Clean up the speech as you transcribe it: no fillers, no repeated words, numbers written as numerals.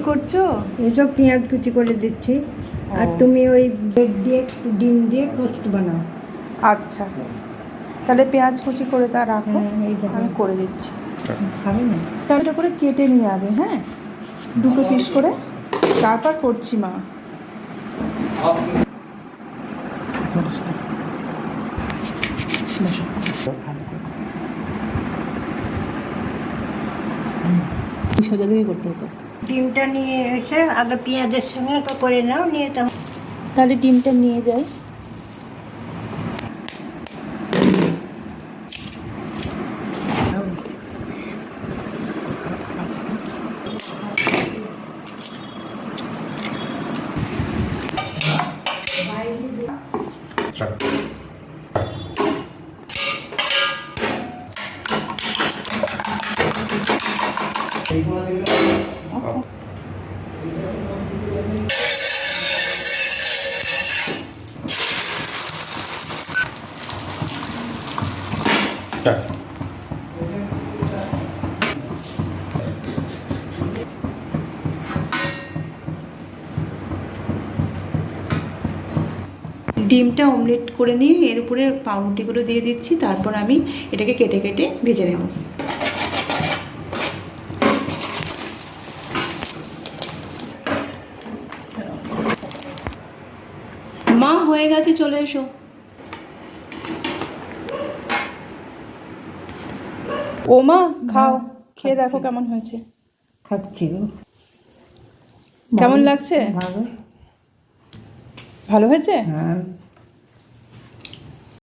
করছো? এইসব পেঁয়াজ কুচি করে দিচ্ছি। আর তুমি ওই ব্রেড দিয়ে একটু ডিম দিয়ে টোস্ট বানাও। আচ্ছা, তাহলে পেঁয়াজ কুচি করে তা রাখো, এই দেখো। আমি করে দিচ্ছি। খাবে না? তাহলে করে কেটে নিয়ে আগে, হ্যাঁ, দুটো পিস করে, তারপর করছি মা। সোজা দিকে করতে হতো। ডিমটা নিয়ে এসে আগে পেঁয়াজের সঙ্গে করে নাও, নিয়ে তাহলে ডিমটা নিয়ে যাই। ডিমটা অমলেট করে নিয়ে এর উপরে পাউরুটিগুলো দিয়ে দিচ্ছি, তারপর আমি এটাকে কেটে কেটে ভেজে নেব। মা হয়ে গেছে, চলে এসো। ও মা খাও, খেয়ে দেখো কেমন হয়েছে। খাচ্ছি। কেমন লাগছে? ভালো। ভালো হয়েছে? হ্যাঁ।